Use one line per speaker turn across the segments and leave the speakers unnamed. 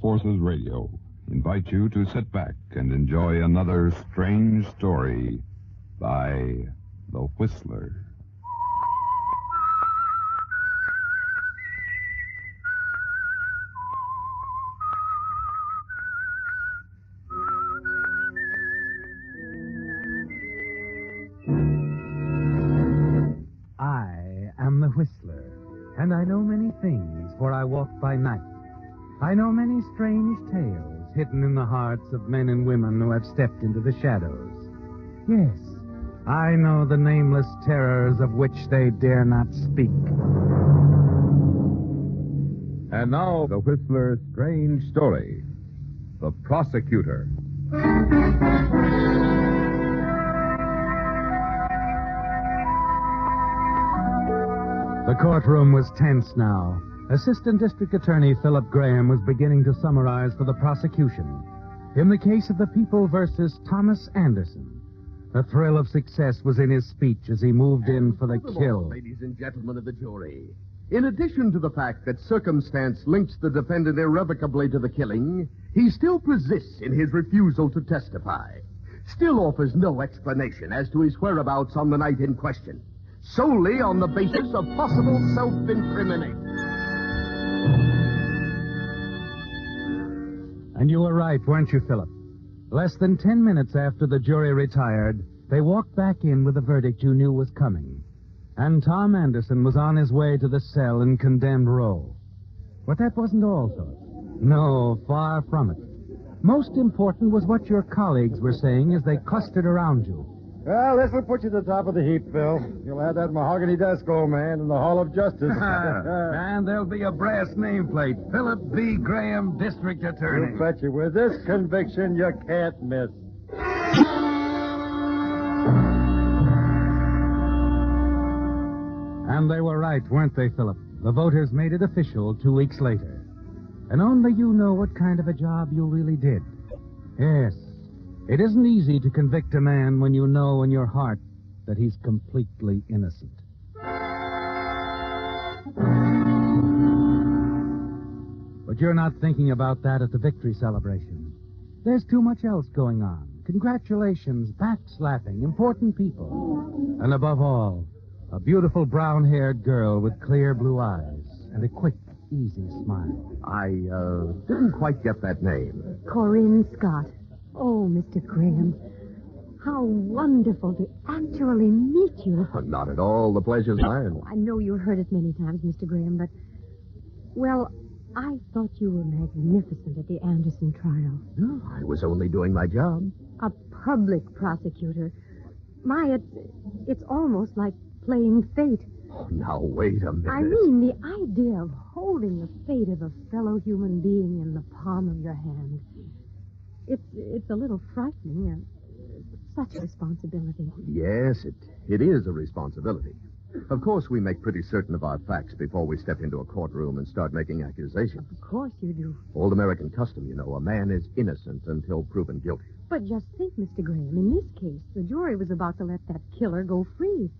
Forces Radio invite you to sit back and enjoy another strange story by The Whistler.
I am the Whistler, and I know many things, for I walk by night. I know many strange tales hidden in the hearts of men and women who have stepped into the shadows. Yes, I know the nameless terrors of which they dare not speak.
And now, The Whistler's strange story, The Prosecutor.
The courtroom was tense now. Assistant District Attorney Philip Graham was beginning to summarize for the prosecution. In the case of the People versus Thomas Anderson, the thrill of success was in his speech as he moved in for the kill.
Ladies and gentlemen of the jury, in addition to the fact that circumstance links the defendant irrevocably to the killing, he still persists in his refusal to testify. Still offers no explanation as to his whereabouts on the night in question, solely on the basis of possible self-incrimination.
And you were right, weren't you, Philip? Less than 10 minutes after the jury retired, they walked back in with the verdict you knew was coming. And Tom Anderson was on his way to the cell in condemned row. But that wasn't all, Philip. No, far from it. Most important was what your colleagues were saying as they clustered around you.
Well, this will put you at the top of the heap, Phil. You'll have that mahogany desk, old man, in the Hall of Justice.
And there'll be a brass nameplate. Philip B. Graham, District Attorney.
You betcha. With this conviction, you can't miss.
And they were right, weren't they, Philip? The voters made it official 2 weeks later. And only you know what kind of a job you really did. Yes. It isn't easy to convict a man when you know in your heart that he's completely innocent. But you're not thinking about that at the victory celebration. There's too much else going on. Congratulations, backslapping, important people. And above all, a beautiful brown-haired girl with clear blue eyes and a quick, easy smile.
I didn't quite get that name.
Corinne Scott. Oh, Mr. Graham, how wonderful to actually meet you.
Not at all. The pleasure's mine.
I know you've heard it many times, Mr. Graham, but, well, I thought you were magnificent at the Anderson trial.
No, I was only doing my job.
A public prosecutor. It's almost like playing fate.
Oh, now, wait a minute.
I mean, the idea of holding the fate of a fellow human being in the palm of your hand. It's a little frightening, and such a responsibility.
Yes, it is a responsibility. Of course, we make pretty certain of our facts before we step into a courtroom and start making accusations.
Of course you do.
Old American custom, you know, a man is innocent until proven guilty.
But just think, Mr. Graham, in this case, the jury was about to let that killer go free.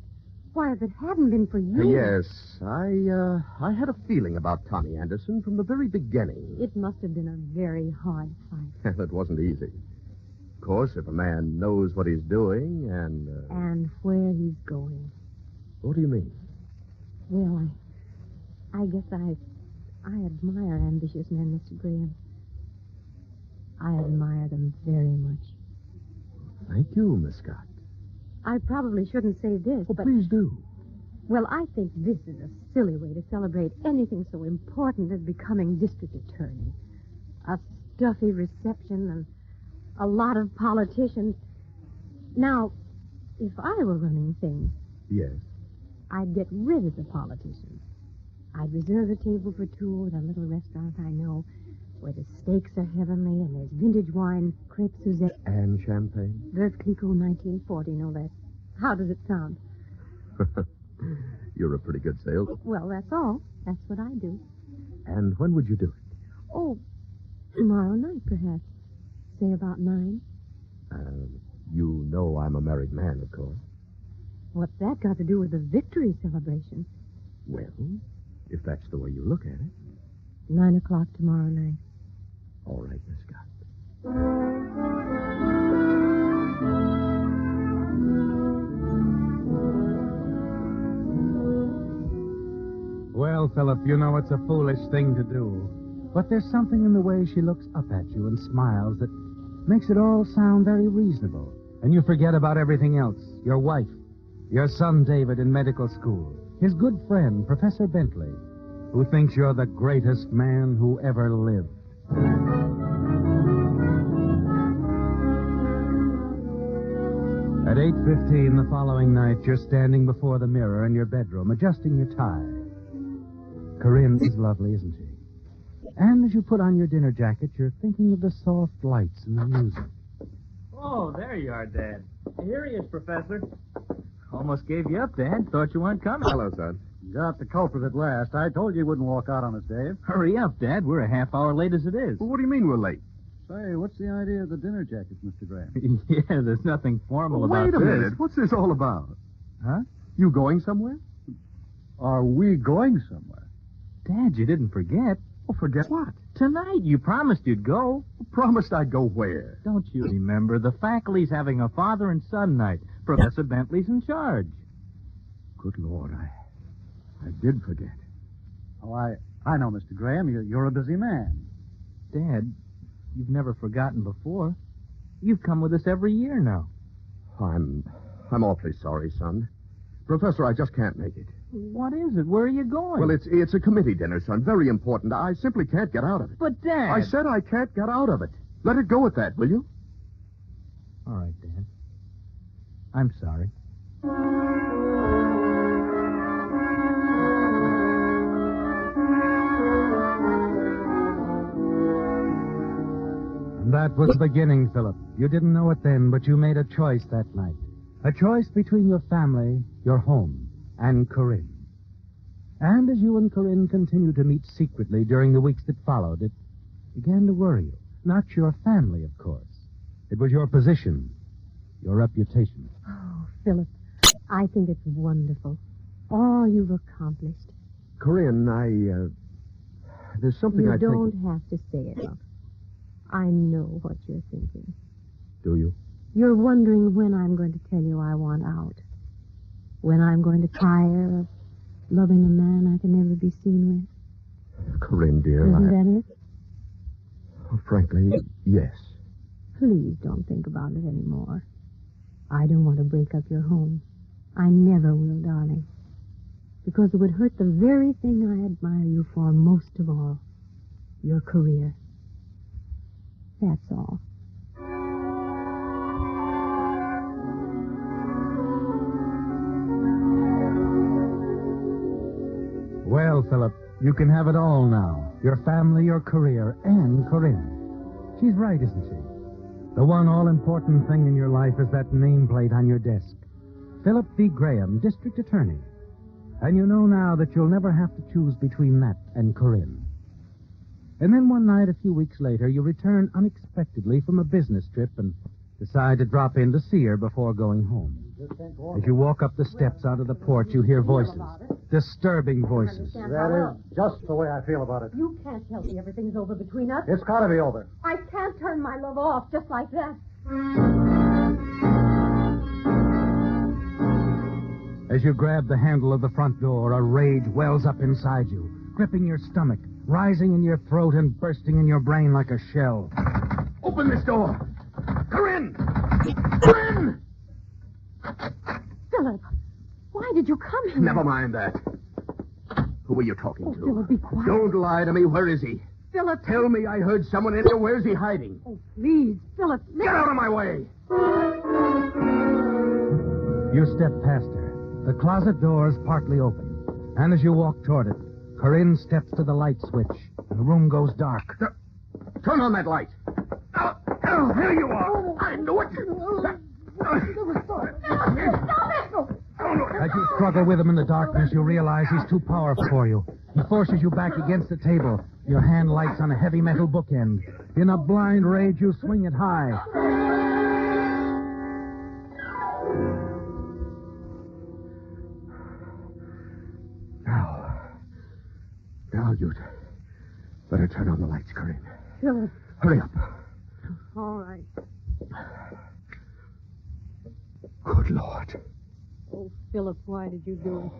Why, if it hadn't been for you...
Yes, I had a feeling about Tommy Anderson from the very beginning.
It must have been a very hard fight.
It wasn't easy. Of course, if a man knows what he's doing and...
And where he's going.
What do you mean?
Well, I guess I admire ambitious men, Mr. Graham. I admire them very much.
Thank you, Miss Scott.
I probably shouldn't say this,
Oh,
but...
please do.
Well, I think this is a silly way to celebrate anything so important as becoming district attorney. A stuffy reception and a lot of politicians. Now, if I were running things...
Yes?
I'd get rid of the politicians. I'd reserve a table for two at a little restaurant I know where the steaks are heavenly and there's vintage wine, crepe Suzette.
And champagne?
Veuve Clicquot 1940, no less. How does it sound?
You're a pretty good salesman.
Well, that's all. That's what I do.
And when would you do it?
Oh, tomorrow night, perhaps. Say about 9.
You know I'm a married man, of course.
What's that got to do with the victory celebration?
Well, if that's the way you look at it.
9 o'clock tomorrow night.
Philip, you know it's a foolish thing to do. But there's something in the way she looks up at you and smiles that makes it all sound very reasonable. And you forget about everything else. Your wife, your son David in medical school, his good friend, Professor Bentley, who thinks you're the greatest man who ever lived. At 8:15 the following night, you're standing before the mirror in your bedroom, adjusting your tie. Corinne is lovely, isn't she? And as you put on your dinner jacket, you're thinking of the soft lights and the music.
Oh, there you are, Dad. Here he is, Professor. Almost gave you up, Dad. Thought you weren't coming.
Hello, son.
Got the culprit at last. I told you he wouldn't walk out on us, Dave.
Hurry up, Dad. We're a half hour late as it is.
Well, what do you mean we're late?
Say, what's the idea of the dinner jackets, Mr. Graham?
Yeah, there's nothing formal about
Wait a
this.
minute. What's this all about?
Huh?
You going somewhere?
Are we going somewhere?
Dad, you didn't forget.
Oh, forget what?
Tonight, you promised you'd go.
Promised I'd go where?
Don't you remember? The faculty's having a father and son night. Professor Bentley's in charge.
Good Lord, I did forget.
Oh, I know, Mr. Graham. You're a busy man.
Dad, you've never forgotten before. You've come with us every year now.
I'm awfully sorry, son. Professor, I just can't make it.
What is it? Where are you going?
Well, it's a committee dinner, son. Very important. I simply can't get out of it.
But, Dad...
I said I can't get out of it. Let it go at that, will you?
All right, Dad. I'm sorry.
That was the beginning, Philip. You didn't know it then, but you made a choice that night. A choice between your family, your home, and Corinne. And as you and Corinne continued to meet secretly during the weeks that followed, it began to worry you. Not your family, of course. It was your position, your reputation.
Oh, Philip, I think it's wonderful. All you've accomplished.
Corinne, there's something
You
I think...
don't have to say it, love. I know what you're thinking.
Do you?
You're wondering when I'm going to tell you I want out. When I'm going to tire of loving a man I can never be seen with.
Corinne, dear,
Isn't that it?
Frankly, yes.
Please don't think about it anymore. I don't want to break up your home. I never will, darling. Because it would hurt the very thing I admire you for most of all. Your career. That's all.
Well, Philip, you can have it all now. Your family, your career, and Corinne. She's right, isn't she? The one all-important thing in your life is that nameplate on your desk. Philip B. Graham, District Attorney. And you know now that you'll never have to choose between that and Corinne. And then one night, a few weeks later, you return unexpectedly from a business trip and decide to drop in to see her before going home. As you walk up the steps out of the porch, you hear voices. Disturbing voices.
That is just the way I feel about it.
You can't tell me everything's over between us.
It's got to be over.
I can't turn my love off just like that.
As you grab the handle of the front door, a rage wells up inside you, gripping your stomach, rising in your throat and bursting in your brain like a shell.
Open this door! Corinne! Corinne!
Philip, why did you come here?
Never mind that. Who are you talking
Oh,
to?
Philip, be quiet.
Don't lie to me. Where is he?
Philip.
Tell me I heard someone in here. Where's he hiding?
Oh, please, Philip.
Get out of my way!
You step past her. The closet door is partly open. And as you walk toward it, Corinne steps to the light switch, and the room goes dark.
Turn on that light. Oh, here you are. I knew it.
As you struggle with him in the darkness, you realize he's too powerful for you. He forces you back against the table. Your hand lights on a heavy metal bookend. In a blind rage, you swing it high.
Now you'd better turn on the lights, Corinne.
Philip.
Hurry up.
All right.
Good Lord.
Oh, Philip, why did you do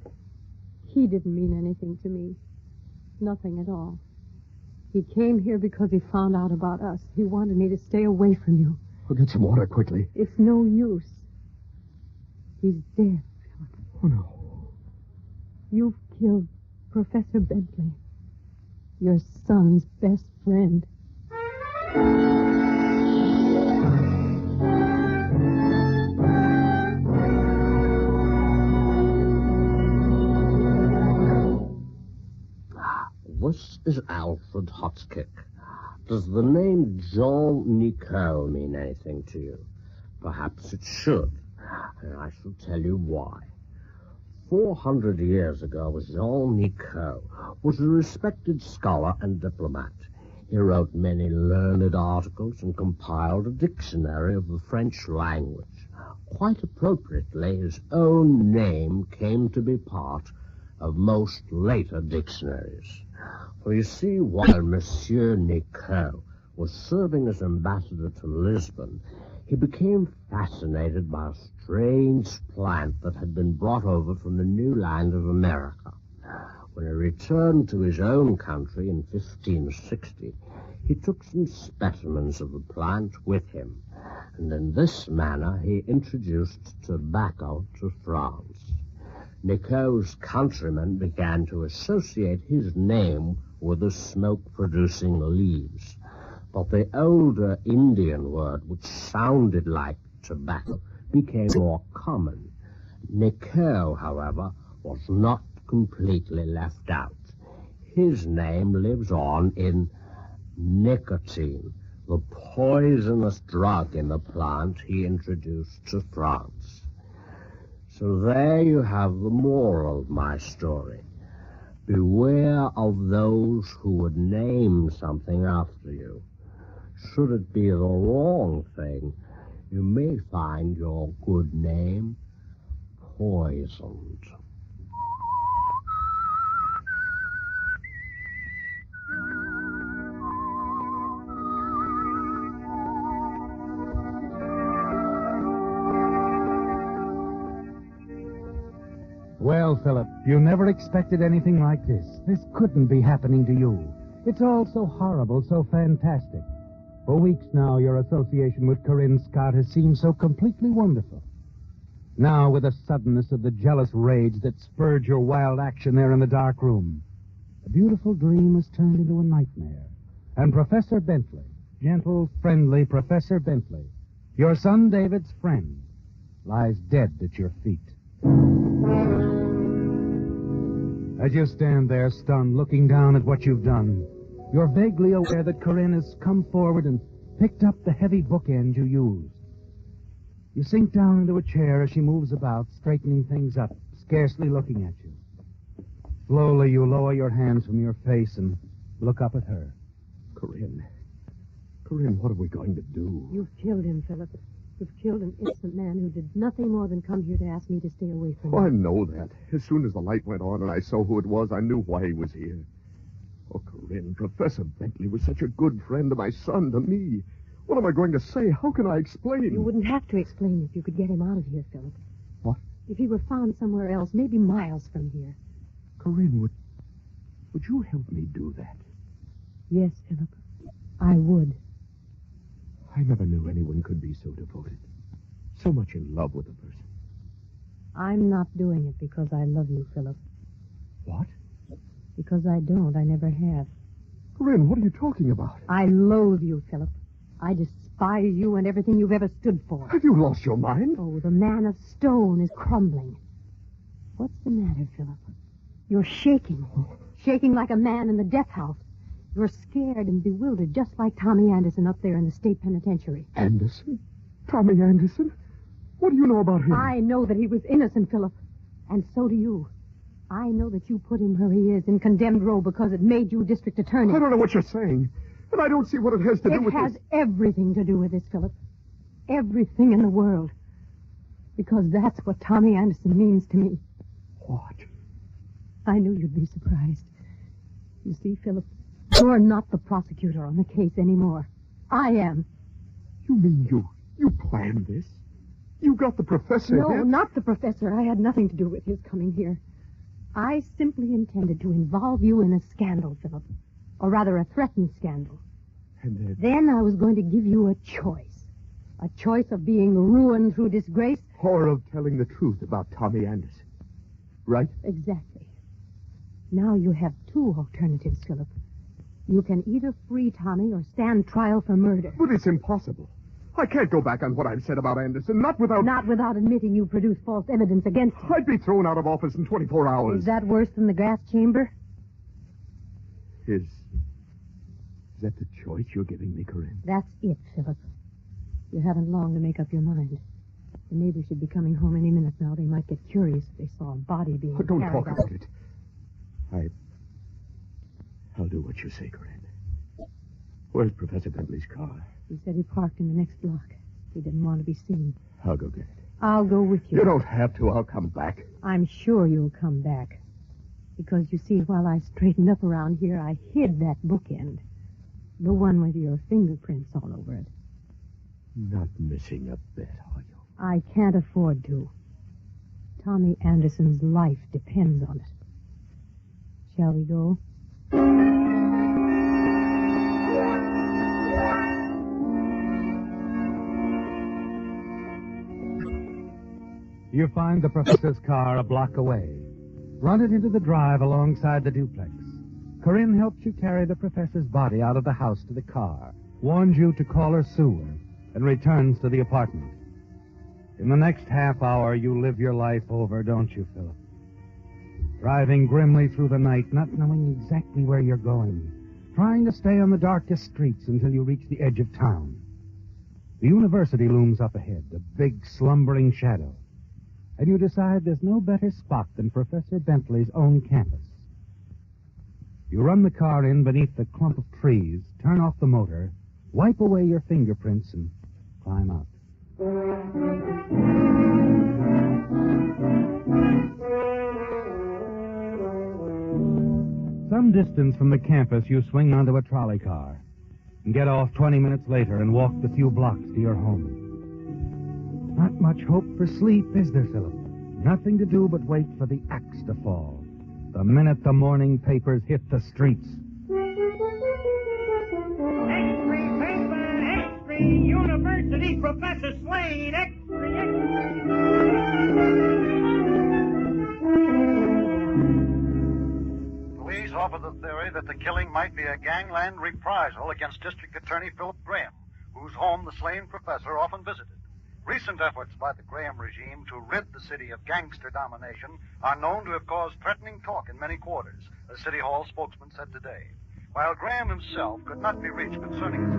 it? He didn't mean anything to me. Nothing at all. He came here because he found out about us. He wanted me to stay away from you.
I'll get some water quickly.
It's no use. He's dead, Philip.
Oh, no.
You've killed Professor Bentley, your son's best friend.
This is Alfred Hotkick. Does the name Jean Nicot mean anything to you? Perhaps it should, and I shall tell you why. 400 years ago, Jean Nicot was a respected scholar and diplomat. He wrote many learned articles and compiled a dictionary of the French language. Quite appropriately, his own name came to be part of most later dictionaries. For you see, while Monsieur Nicot was serving as ambassador to Lisbon, he became fascinated by a strange plant that had been brought over from the new land of America. When he returned to his own country in 1560, he took some specimens of the plant with him, and in this manner he introduced tobacco to France. Nicot's countrymen began to associate his name with the smoke-producing leaves, but the older Indian word, which sounded like tobacco, became more common. Nicot, however, was not completely left out. His name lives on in nicotine, the poisonous drug in the plant he introduced to France. So there you have the moral of my story. Beware of those who would name something after you. Should it be the wrong thing, you may find your good name poisoned.
Well, Philip, you never expected anything like this. This couldn't be happening to you. It's all so horrible, so fantastic. For weeks now, your association with Corinne Scott has seemed so completely wonderful. Now, with the suddenness of the jealous rage that spurred your wild action there in the dark room, the beautiful dream has turned into a nightmare. And Professor Bentley, gentle, friendly Professor Bentley, your son David's friend, lies dead at your feet. As you stand there, stunned, looking down at what you've done, you're vaguely aware that Corinne has come forward and picked up the heavy bookend you used. You sink down into a chair as she moves about, straightening things up, scarcely looking at you. Slowly, you lower your hands from your face and look up at her.
Corinne, what are we going to do?
You've killed him, Philip. You've killed an innocent man who did nothing more than come here to ask me to stay away from
Oh,
you.
I know that. As soon as the light went on and I saw who it was, I knew why he was here. Oh, Corinne, Professor Bentley was such a good friend to my son, to me. What am I going to say? How can I explain?
You wouldn't have to explain if you could get him out of here, Philip.
What?
If he were found somewhere else, maybe miles from here.
Corinne, would you help me do that?
Yes, Philip, I would.
I never knew anyone could be so devoted, so much in love with a person.
I'm not doing it because I love you, Philip.
What?
Because I don't. I never have.
Corinne, what are you talking about?
I loathe you, Philip. I despise you and everything you've ever stood for.
Have you lost your mind?
Oh, the man of stone is crumbling. What's the matter, Philip? You're shaking. Shaking like a man in the death house. You're scared and bewildered, just like Tommy Anderson up there in the state penitentiary.
Anderson? Tommy Anderson? What do you know about him?
I know that he was innocent, Philip. And so do you. I know that you put him where he is in condemned row because it made you district attorney.
I don't know what you're saying. And I don't see what it has to do with
It has
this.
everything to do with this, Philip. Everything in the world. Because that's what Tommy Anderson means to me.
What?
I knew you'd be surprised. You see, Philip, you're not the prosecutor on the case anymore. I am.
You mean you planned this? You got the professor
No,
here?
not the professor. I had nothing to do with his coming here. I simply intended to involve you in a scandal, Philip. Or rather, a threatened scandal.
And
Then I was going to give you a choice. A choice of being ruined through disgrace.
or of telling the truth about Tommy Anderson. Right?
Exactly. Now you have two alternatives, Philip. You can either free Tommy or stand trial for murder.
But it's impossible. I can't go back on what I've said about Anderson, not without...
Not without admitting you produced false evidence against him.
I'd be thrown out of office in 24 hours.
Is that worse than the gas chamber?
Is that the choice you're giving me, Corinne?
That's it, Philip. You haven't long to make up your mind. The neighbors should be coming home any minute now. They might get curious if they saw a body being
Don't
carried
talk
out.
about it. I'll do what you say, Corinne. Where's Professor Bentley's car?
He said he parked in the next block. He didn't want to be seen.
I'll go get it.
I'll go with you.
You don't have to. I'll come back.
I'm sure you'll come back. Because, you see, while I straightened up around here, I hid that bookend. The one with your fingerprints all over it.
Not missing a bit, are you?
I can't afford to. Tommy Anderson's life depends on it. Shall we go?
You find the professor's car a block away. Run it into the drive alongside the duplex. Corinne helps you carry the professor's body out of the house to the car, warns you to call her soon, and returns to the apartment. In the next half hour, you live your life over, don't you, Philip? Driving grimly through the night, not knowing exactly where you're going, trying to stay on the darkest streets until you reach the edge of town. The university looms up ahead, a big, slumbering shadow. And you decide there's no better spot than Professor Bentley's own campus. You run the car in beneath the clump of trees, turn off the motor, wipe away your fingerprints, and climb out. Some distance from the campus, you swing onto a trolley car and get off 20 minutes later and walk the few blocks to your home. Not much hope for sleep, is there, Philip? Nothing to do but wait for the axe to fall. The minute the morning papers hit the streets.
X-ray paper, X-ray University Professor Slade, X-ray.
Police offer the theory that the killing might be a gangland reprisal against District Attorney Philip Graham, whose home the slain professor often visited. Recent efforts by the Graham regime to rid the city of gangster domination are known to have caused threatening talk in many quarters, a City Hall spokesman said today. While Graham himself could not be reached concerning his...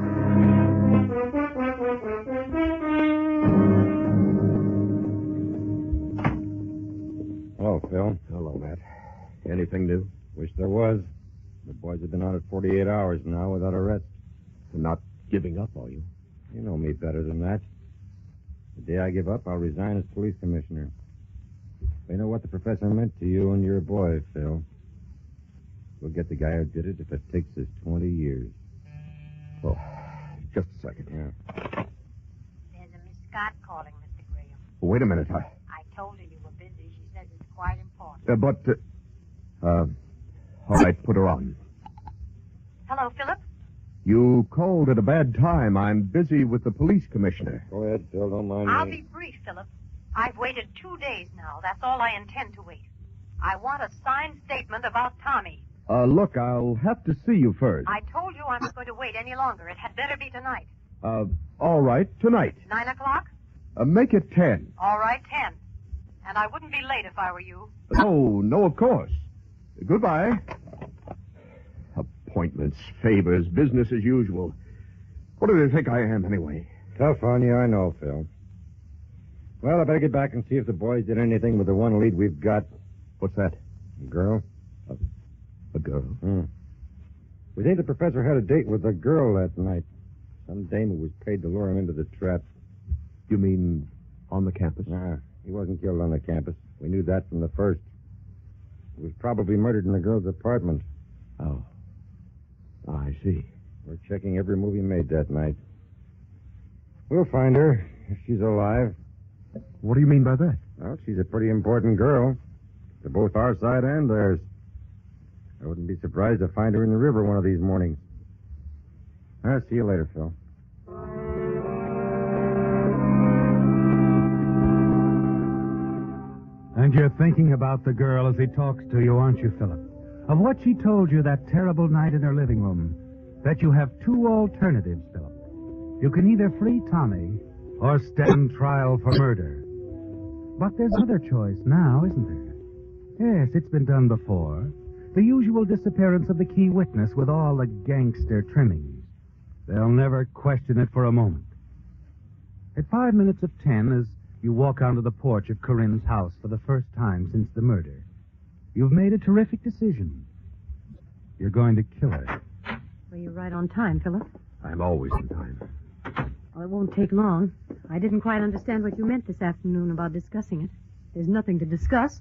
Hello, Phil.
Hello, Matt. Anything new?
Wish there was. The boys have been on it 48 hours now without arrest.
You're not giving up, are you?
You know me better than that. The day I give up, I'll resign as police commissioner. They know what the professor meant to you and your boy, Phil. We'll get the guy who did it if it takes us 20 years.
Oh, just a second.
Yeah.
There's a Miss Scott calling, Mr. Graham.
Wait a minute.
I told her you were busy. She says it's quite important.
All right, put her on.
Hello, Philip?
You called at a bad time. I'm busy with the police commissioner.
Go ahead, Phil. Don't mind
I'll
me.
be brief, Philip. I've waited 2 days now. That's all I intend to wait. I want a signed statement about Tommy.
Look, I'll have to see you first.
I told you I'm not going to wait any longer. It had better be tonight.
All right, tonight.
9 o'clock?
Make it 10.
All right, 10. And I wouldn't be late if I were you.
No, of course. Goodbye. Appointments, favors, business as usual. What do they think I am, anyway?
Tough on you, I know, Phil. Well, I better get back and see if the boys did anything with the one lead we've got.
What's that?
A girl?
A girl?
We think the professor had a date with a girl that night. Some dame who was paid to lure him into the trap.
You mean on the campus?
Nah, he wasn't killed on the campus. We knew that from the first. He was probably murdered in the girl's apartment.
Oh. I see.
We're checking every move he made that night. We'll find her, if she's alive.
What do you mean by that?
Well, she's a pretty important girl. To both our side and theirs. I wouldn't be surprised to find her in the river one of these mornings. I'll see you later, Phil.
And you're thinking about the girl as he talks to you, aren't you, Philip? Of what she told you that terrible night in her living room. That you have two alternatives, Philip. You can either free Tommy or stand trial for murder. But there's another choice now, isn't there? Yes, it's been done before. The usual disappearance of the key witness with all the gangster trimmings. They'll never question it for a moment. At 5 minutes of 10, as you walk onto the porch of Corinne's house for the first time since the murder, you've made a terrific decision. You're going to kill her.
Well, you're right on time, Philip.
I'm always on time.
Well, it won't take long. I didn't quite understand what you meant this afternoon about discussing it. There's nothing to discuss.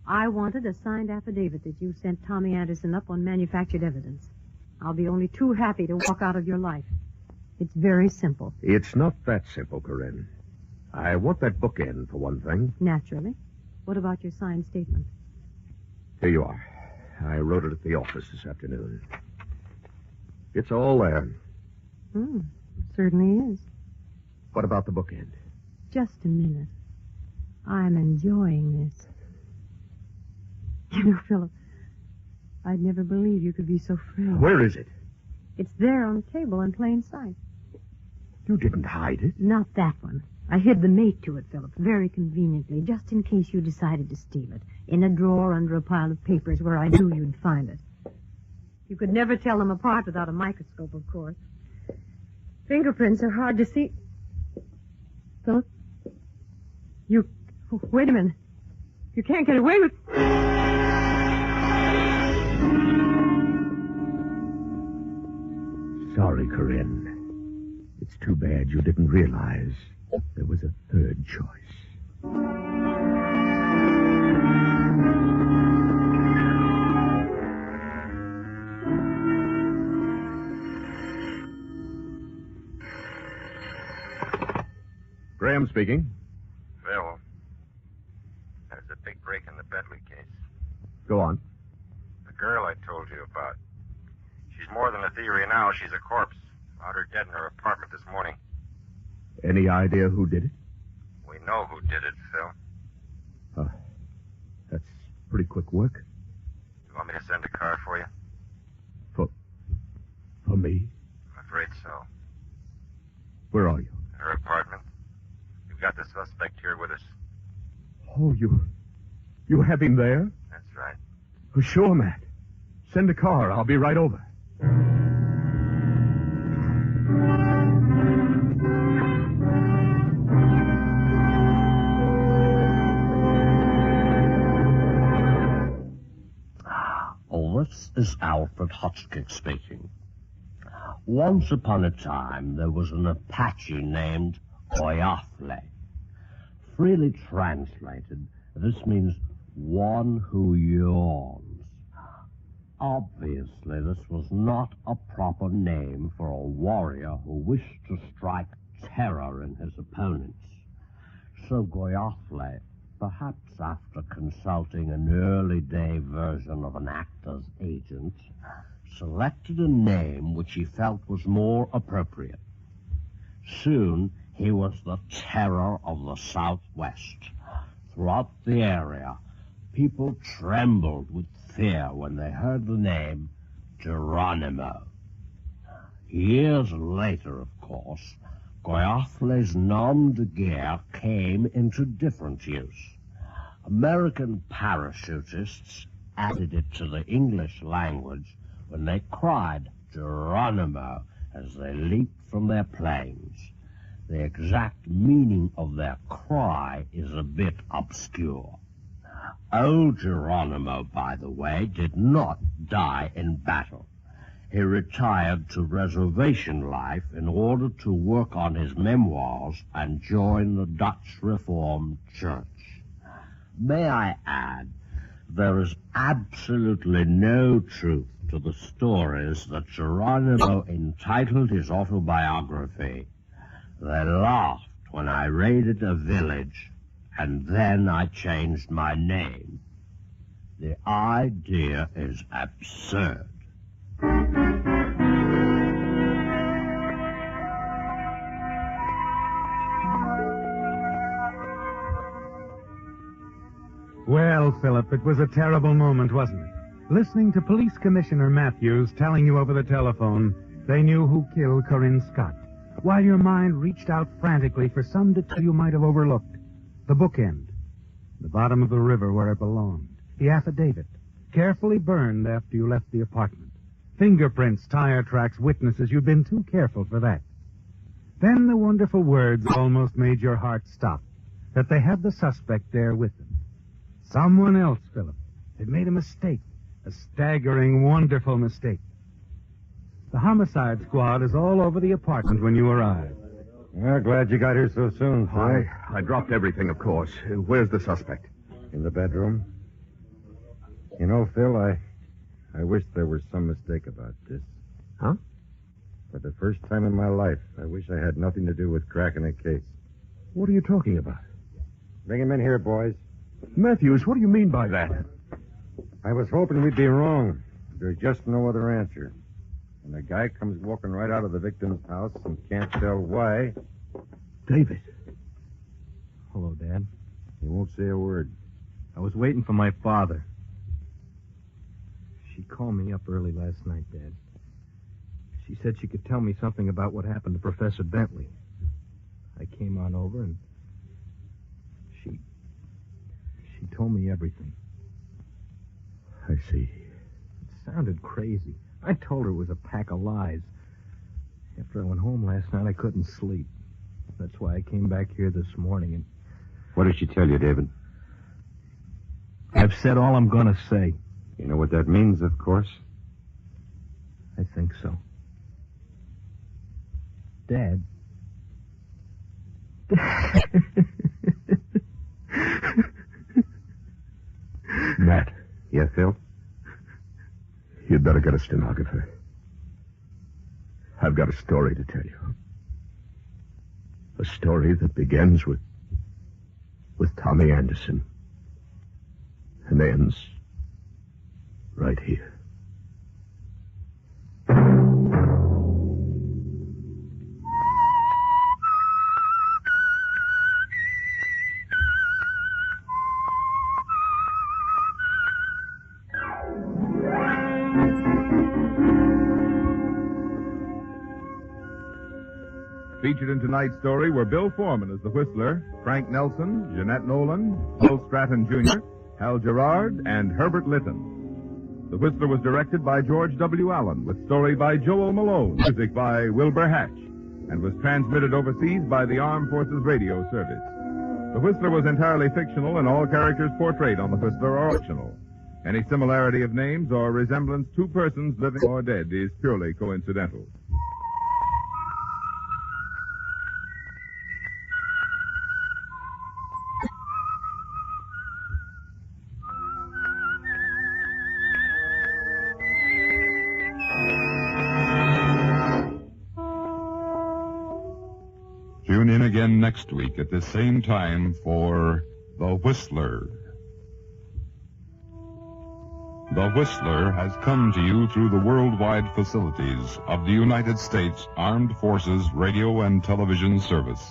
I wanted a signed affidavit that you sent Tommy Anderson up on manufactured evidence. I'll be only too happy to walk out of your life. It's very simple.
It's not that simple, Corinne. I want that bookend, for one thing.
Naturally. What about your signed statement?
Here you are. I wrote it at the office this afternoon. It's all there.
Certainly is.
What about the bookend?
Just a minute. I'm enjoying this. You know, Philip, I'd never believe you could be so thrilled.
Where is it?
It's there on the table in plain sight.
You didn't hide it.
Not that one. I hid the mate to it, Philip, very conveniently, just in case you decided to steal it, in a drawer under a pile of papers where I knew you'd find it. You could never tell them apart without a microscope, of course. Fingerprints are hard to see. Philip? Wait a minute. You can't get away with...
Sorry, Corinne. It's too bad you didn't realize there was a third choice. Graham speaking.
Phil, there's a big break in the Bentley case.
Go on.
The girl I told you about. She's more than a theory now. She's a corpse. Found her dead in her apartment this morning.
Any idea who did it?
We know who did it, Phil.
That's pretty quick work.
You want me to send a car for you?
For me?
I'm afraid so.
Where are you?
Her apartment. We've got the suspect here with us.
Oh, you have him there?
That's right.
Oh, sure, Matt. Send a car. I'll be right over.
This is Alfred Hotchkiss speaking. Once upon a time, there was an Apache named Oyafle. Freely translated, this means one who yawns. Obviously, this was not a proper name for a warrior who wished to strike terror in his opponents. So Oyafle, perhaps after consulting an early-day version of an actor's agent, selected a name which he felt was more appropriate. Soon, he was the terror of the Southwest. Throughout the area, people trembled with fear when they heard the name Geronimo. Years later, of course, Oyafle's nom de guerre came into different use. American parachutists added it to the English language when they cried Geronimo as they leaped from their planes. The exact meaning of their cry is a bit obscure. Old Geronimo, by the way, did not die in battle. He retired to reservation life in order to work on his memoirs and join the Dutch Reformed Church. May I add, there is absolutely no truth to the stories that Geronimo entitled his autobiography. They laughed when I raided a village, and then I changed my name. The idea is absurd.
Well, Philip, it was a terrible moment, wasn't it? Listening to Police Commissioner Matthews telling you over the telephone they knew who killed Corinne Scott, while your mind reached out frantically for some detail you might have overlooked. The bookend, the bottom of the river where it belonged, the affidavit, carefully burned after you left the apartment, fingerprints, tire tracks, witnesses. You'd been too careful for that. Then the wonderful words almost made your heart stop, that they had the suspect there with them. Someone else, Philip. They'd made a mistake. A staggering, wonderful mistake. The homicide squad is all over the apartment when you arrive.
Well, glad you got here so soon, Phil.
I dropped everything, of course. Where's the suspect?
In the bedroom. You know, Phil, I wish there was some mistake about this.
Huh?
For the first time in my life, I wish I had nothing to do with cracking a case.
What are you talking about?
Bring him in here, boys.
Matthews, what do you mean by that?
I was hoping we'd be wrong. There's just no other answer. And a guy comes walking right out of the victim's house and can't tell why.
David.
Hello, Dad.
He won't say a word.
I was waiting for my father. She called me up early last night, Dad. She said she could tell me something about what happened to Professor Bentley. I came on over and she told me everything.
I see.
It sounded crazy. I told her it was a pack of lies. After I went home last night, I couldn't sleep. That's why I came back here this morning and...
What did she tell you, David?
I've said all I'm going to say.
You know what that means, of course.
I think so. Dad.
Matt.
Yeah, Phil?
You'd better get a stenographer. I've got a story to tell you. A story that begins with Tommy Anderson and ends right here.
Featured in tonight's story were Bill Foreman as the Whistler, Frank Nelson, Jeanette Nolan, Bill Stratton Jr., Hal Gerard, and Herbert Litton. The Whistler was directed by George W. Allen, with story by Joel Malone, music by Wilbur Hatch, and was transmitted overseas by the Armed Forces Radio Service. The Whistler was entirely fictional, and all characters portrayed on the Whistler are fictional. Any similarity of names or resemblance to persons living or dead is purely coincidental. Tune in again next week at this same time for The Whistler. The Whistler has come to you through the worldwide facilities of the United States Armed Forces Radio and Television Service.